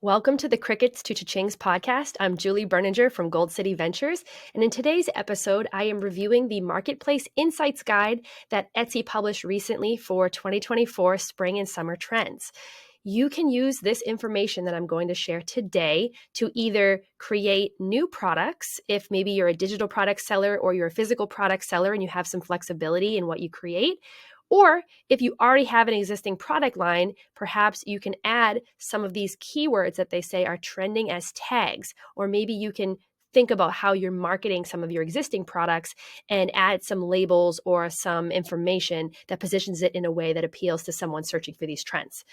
Welcome to the Crickets to Cha-Chings podcast. I'm Julie Berninger from Gold City Ventures, and in today's episode, I am reviewing the Marketplace Insights Guide that Etsy published recently for 2024 Spring and Summer Trends. You can use this information that I'm going to share today to either create new products, if maybe you're a digital product seller or you're a physical product seller and you have some flexibility in what you create, or if you already have an existing product line, perhaps you can add some of these keywords that they say are trending as tags, or maybe you can think about how you're marketing some of your existing products and add some labels or some information that positions it in a way that appeals to someone searching for these trends.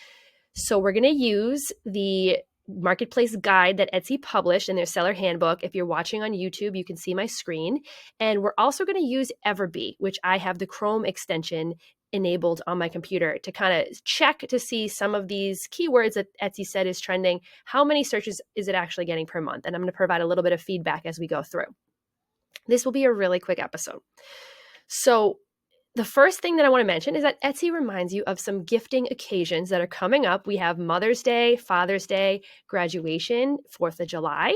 So we're going to use the Marketplace guide that Etsy published in their seller handbook. If you're watching on YouTube, you can see my screen. And we're also going to use Everbee, which I have the Chrome extension enabled on my computer to kind of check to see some of these keywords that Etsy said is trending. How many searches is it actually getting per month? And I'm going to provide a little bit of feedback as we go through. This will be a really quick episode. So the first thing that I want to mention is that Etsy reminds you of some gifting occasions that are coming up. We have Mother's Day, Father's Day, graduation, 4th of July.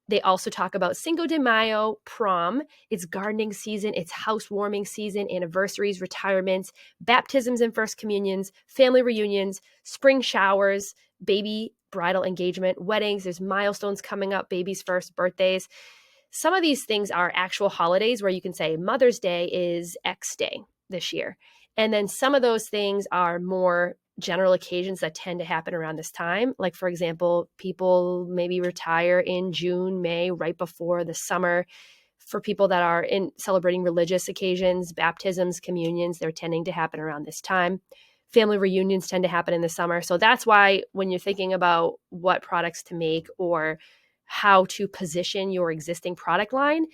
They also talk about Cinco de Mayo, prom, it's gardening season, it's housewarming season, anniversaries, retirements, baptisms and first communions, family reunions, spring showers, baby bridal engagement, weddings, there's milestones coming up, baby's first birthdays. Some of these things are actual holidays where you can say Mother's Day is X day this year. And then some of those things are more general occasions that tend to happen around this time. Like, for example, people maybe retire in June, May, right before the summer. For people that are in celebrating religious occasions, baptisms, communions, they're tending to happen around this time. Family reunions tend to happen in the summer. So that's why when you're thinking about what products to make or how to position your existing product line,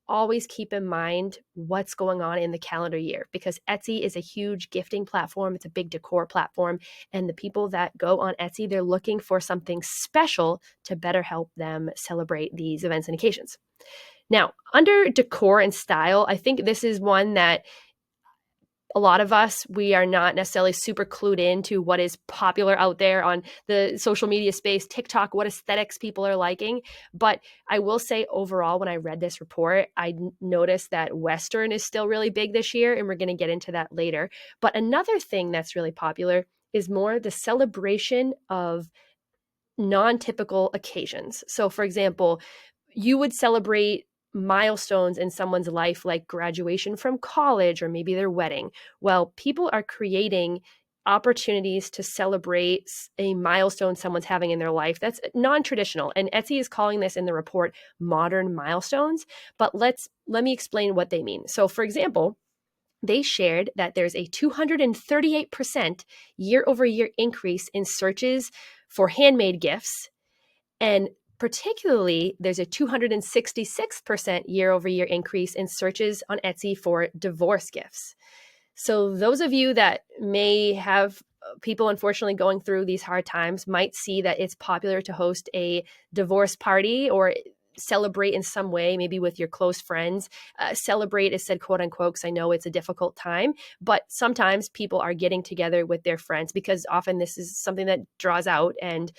always keep in mind what's going on in the calendar year, because Etsy is a huge gifting platform. It's a big decor platform. And the people that go on Etsy, they're looking for something special to better help them celebrate these events and occasions. Now, under decor and style, I think this is one that a lot of us, we are not necessarily super clued into what is popular out there on the social media space, TikTok, what aesthetics people are liking. But I will say overall, when I read this report, I noticed that Western is still really big this year, and we're going to get into that later. But another thing that's really popular is more the celebration of non-typical occasions. So for example, you would celebrate milestones in someone's life like graduation from college or maybe their wedding. Well, people are creating opportunities to celebrate a milestone someone's having in their life that's non-traditional. And Etsy is calling this in the report modern milestones, but let me explain what they mean. So for example, they shared that there's a 238% year over year increase in searches for handmade gifts. And particularly, there's a 266% year over year increase in searches on Etsy for divorce gifts. So those of you that may have people unfortunately going through these hard times might see that it's popular to host a divorce party or celebrate in some way, maybe with your close friends. Celebrate is said quote unquote, because I know it's a difficult time, but sometimes people are getting together with their friends because often this is something that draws out and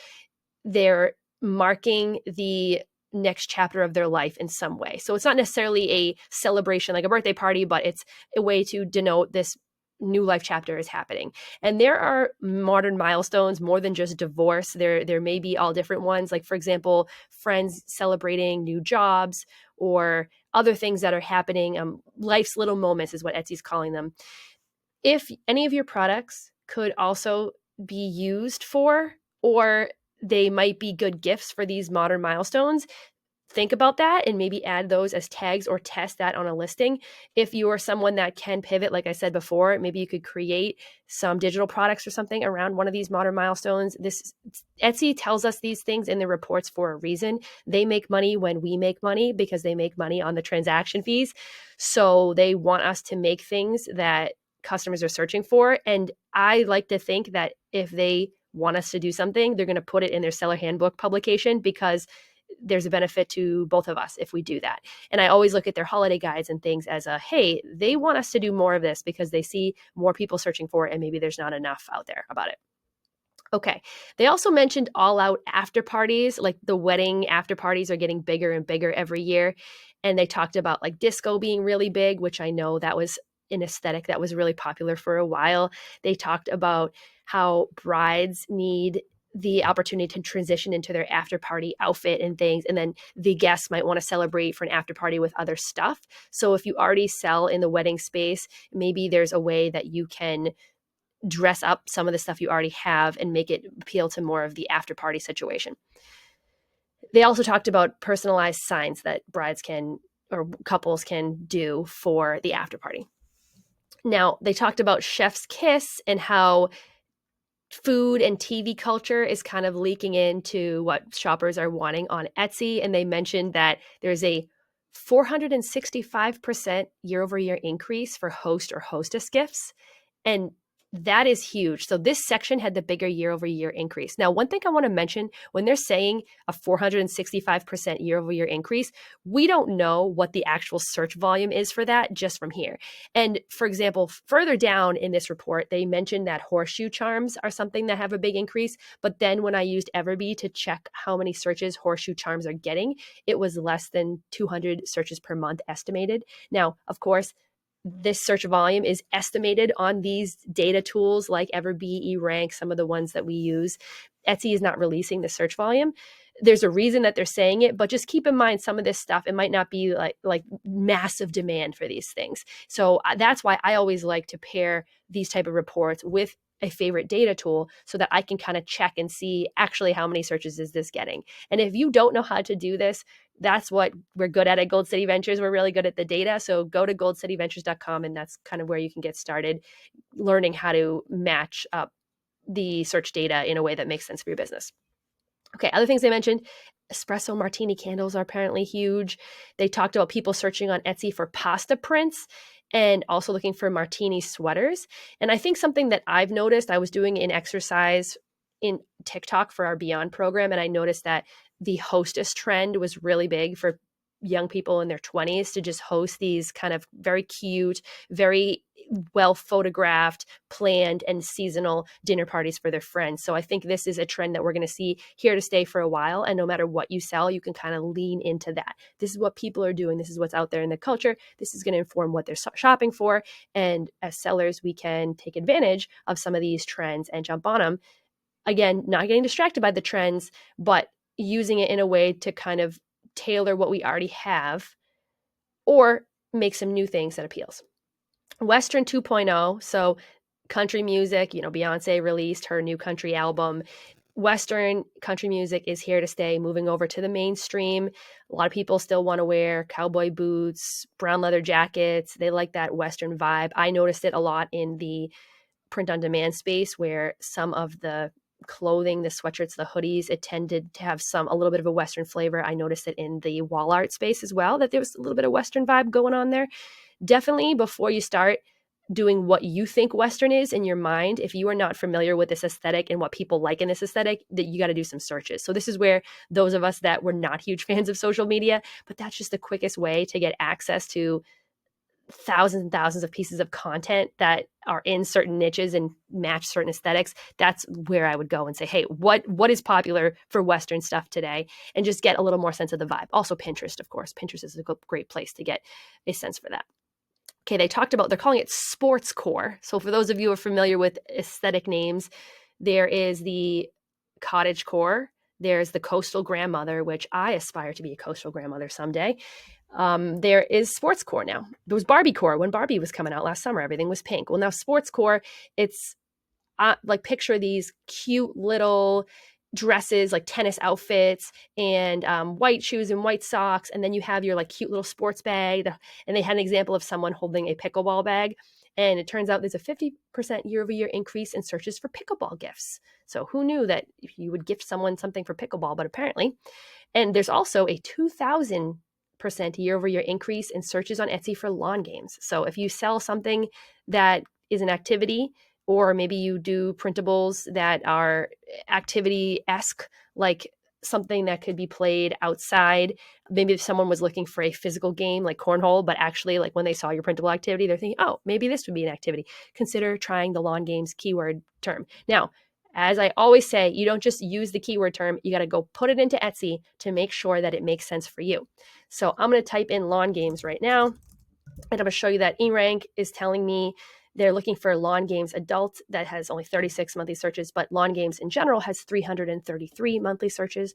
they're marking the next chapter of their life in some way. So it's not necessarily a celebration like a birthday party, but it's a way to denote this new life chapter is happening. And there are modern milestones more than just divorce. There may be all different ones. Like, for example, friends celebrating new jobs or other things that are happening. Life's little moments is what Etsy's calling them. If any of your products could also be used for, or they might be good gifts for these modern milestones, think about that and maybe add those as tags or test that on a listing. If you are someone that can pivot, like I said before, maybe you could create some digital products or something around one of these modern milestones. Etsy tells us these things in the reports for a reason. They make money when we make money because they make money on the transaction fees. So they want us to make things that customers are searching for. And I like to think that if they want us to do something, they're going to put it in their seller handbook publication because there's a benefit to both of us if we do that. And I always look at their holiday guides and things as hey, they want us to do more of this because they see more people searching for it and maybe there's not enough out there about it. Okay. They also mentioned all out after parties, like the wedding after parties are getting bigger and bigger every year. And they talked about like disco being really big, which I know that was an aesthetic that was really popular for a while. They talked about how brides need the opportunity to transition into their after party outfit and things. And then the guests might want to celebrate for an after party with other stuff. So if you already sell in the wedding space, maybe there's a way that you can dress up some of the stuff you already have and make it appeal to more of the after party situation. They also talked about personalized signs that brides can or couples can do for the after party. Now, they talked about chef's kiss and how food and TV culture is kind of leaking into what shoppers are wanting on Etsy. And they mentioned that there's a 465% year over year increase for host or hostess gifts. And that is huge. So this section had the bigger year over year increase. Now, one thing I want to mention when they're saying a 465% year over year increase, we don't know what the actual search volume is for that just from here. And for example, further down in this report, they mentioned that horseshoe charms are something that have a big increase. But then when I used Everbee to check how many searches horseshoe charms are getting, it was less than 200 searches per month estimated. Now, of course, this search volume is estimated on these data tools like Everbee, eRank, some of the ones that we use. Etsy is not releasing the search volume. There's a reason that they're saying it, but just keep in mind some of this stuff, it might not be like massive demand for these things. So that's why I always like to pair these type of reports with a favorite data tool so that I can kind of check and see actually how many searches is this getting. And if you don't know how to do this, that's what we're good at Gold City Ventures. We're really good at the data. So go to goldcityventures.com and that's kind of where you can get started learning how to match up the search data in a way that makes sense for your business. Okay, other things they mentioned, espresso martini candles are apparently huge. They talked about people searching on Etsy for pasta prints and also looking for martini sweaters. And I think something that I've noticed, I was doing an exercise in TikTok for our Beyond program, and I noticed that the hostess trend was really big for young people in their 20s to just host these kind of very cute, very well photographed, planned, and seasonal dinner parties for their friends. So I think this is a trend that we're going to see here to stay for a while. And no matter what you sell, you can kind of lean into that. This is what people are doing. This is what's out there in the culture. This is going to inform what they're shopping for. And as sellers, we can take advantage of some of these trends and jump on them. Again, not getting distracted by the trends, but using it in a way to kind of tailor what we already have or make some new things that appeals. Western 2.0, so country music, Beyonce released her new country album. Western country music is here to stay, moving over to the mainstream. A lot of people still want to wear cowboy boots, brown leather jackets. They like that Western vibe. I noticed it a lot in the print on demand space where some of the clothing, the sweatshirts, the hoodies, it tended to have a little bit of a Western flavor. I noticed it in the wall art space as well, that there was a little bit of Western vibe going on there. Definitely before you start doing what you think Western is in your mind, if you are not familiar with this aesthetic and what people like in this aesthetic, that you got to do some searches. So this is where those of us that were not huge fans of social media, but that's just the quickest way to get access to thousands and thousands of pieces of content that are in certain niches and match certain aesthetics. That's where I would go and say, hey, what is popular for Western stuff today? And just get a little more sense of the vibe. Also Pinterest, of course. Pinterest is a great place to get a sense for that. Okay, they're calling it sports core. So for those of you who are familiar with aesthetic names, there is the cottage core. There's the coastal grandmother, which I aspire to be a coastal grandmother someday. There is sports core now. There was Barbie core when Barbie was coming out last summer. Everything was pink. Well, now sports core, it's like picture these cute little dresses, like tennis outfits and white shoes and white socks. And then you have your like cute little sports bag. And they had an example of someone holding a pickleball bag. And it turns out there's a 50% year over year increase in searches for pickleball gifts. So who knew that you would gift someone something for pickleball, but apparently. And there's also a 2,000% year over year increase in searches on Etsy for lawn games. So if you sell something that is an activity, or maybe you do printables that are activity-esque, like something that could be played outside. Maybe if someone was looking for a physical game like cornhole, but actually like when they saw your printable activity, they're thinking, oh, maybe this would be an activity. Consider trying the lawn games keyword term. Now, As I always say, you don't just use the keyword term, you got to go put it into Etsy to make sure that it makes sense for you. So I'm going to type in lawn games right now, and I'm going to show you that eRank is telling me they're looking for lawn games adult that has only 36 monthly searches, but lawn games in general has 333 monthly searches.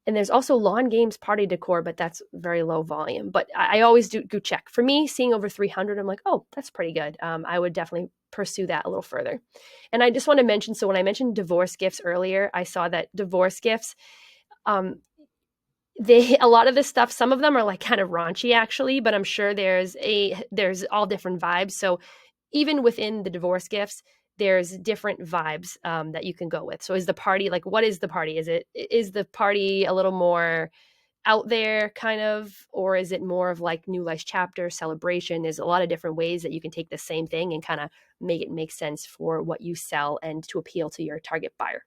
And there's also lawn games party decor, but that's very low volume. But I always do check. For me, seeing over 300, I'm like, oh, that's pretty good. I would definitely pursue that a little further. And I just want to mention, so when I mentioned divorce gifts earlier, I saw that divorce gifts, um, a lot of this stuff, some of them are like kind of raunchy actually, but I'm sure there's all different vibes. So even within the divorce gifts, there's different vibes that you can go with. So is the party, like, what is the party? Is the party a little more out there kind of, or is it more of like new life chapter celebration? There's a lot of different ways that you can take the same thing and kind of make it make sense for what you sell and to appeal to your target buyer.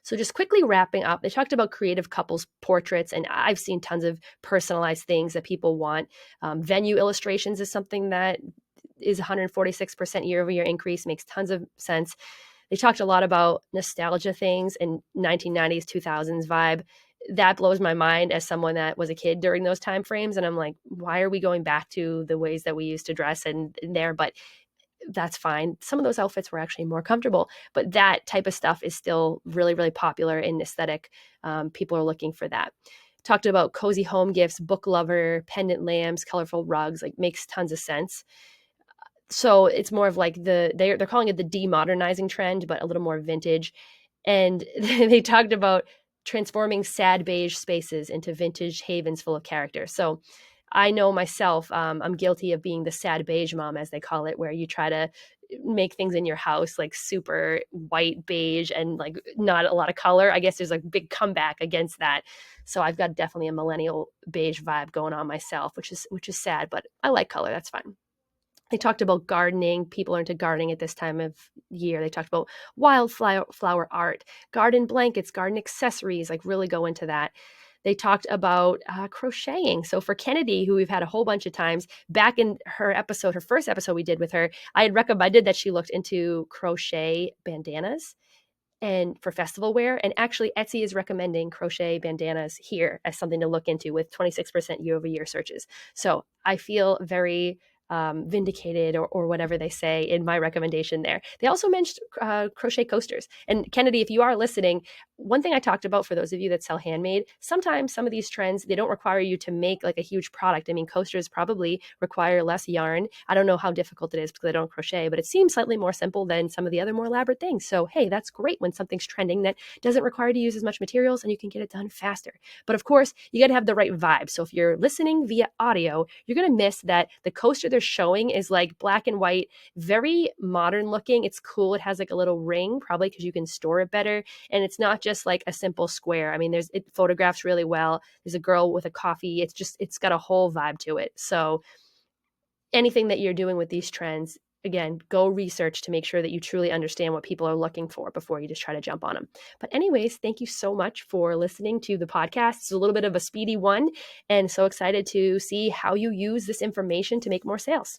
So just quickly wrapping up, they talked about creative couples portraits, and I've seen tons of personalized things that people want. Venue illustrations is something that is 146% year over year increase, makes tons of sense. They talked a lot about nostalgia things and 1990s, 2000s vibe. That blows my mind as someone that was a kid during those time frames. And I'm like, why are we going back to the ways that we used to dress and there? But that's fine. Some of those outfits were actually more comfortable, but that type of stuff is still really, really popular in aesthetic. People are looking for that. Talked about cozy home gifts, book lover, pendant lamps, colorful rugs, like makes tons of sense. So it's more of like they're calling it the demodernizing trend, but a little more vintage. And they talked about transforming sad beige spaces into vintage havens full of character. So I know myself, I'm guilty of being the sad beige mom, as they call it, where you try to make things in your house like super white beige and like not a lot of color. I guess there's like big comeback against that. So I've got definitely a millennial beige vibe going on myself, which is sad, but I like color. That's fine. They talked about gardening. People are into gardening at this time of year. They talked about wildflower art, garden blankets, garden accessories, like really go into that. They talked about crocheting. So for Kennedy, who we've had a whole bunch of times, back in her episode, her first episode we did with her, I had recommended that she looked into crochet bandanas and for festival wear. And actually, Etsy is recommending crochet bandanas here as something to look into with 26% year over year searches. So I feel very vindicated or whatever they say in my recommendation there. They also mentioned crochet coasters. And Kennedy, if you are listening, one thing I talked about for those of you that sell handmade, sometimes some of these trends, they don't require you to make like a huge product. I mean, coasters probably require less yarn. I don't know how difficult it is because I don't crochet, but it seems slightly more simple than some of the other more elaborate things. So, hey, that's great when something's trending that doesn't require you to use as much materials and you can get it done faster. But of course, you got to have the right vibe. So if you're listening via audio, you're going to miss that the coaster they're showing is like black and white, very modern looking. It's cool. It has like a little ring, probably because you can store it better. And it's not just like a simple square. I mean, it photographs really well. There's a girl with a coffee. It's got a whole vibe to it. So anything that you're doing with these trends, again, go research to make sure that you truly understand what people are looking for before you just try to jump on them. But anyways, thank you so much for listening to the podcast. It's a little bit of a speedy one, and so excited to see how you use this information to make more sales.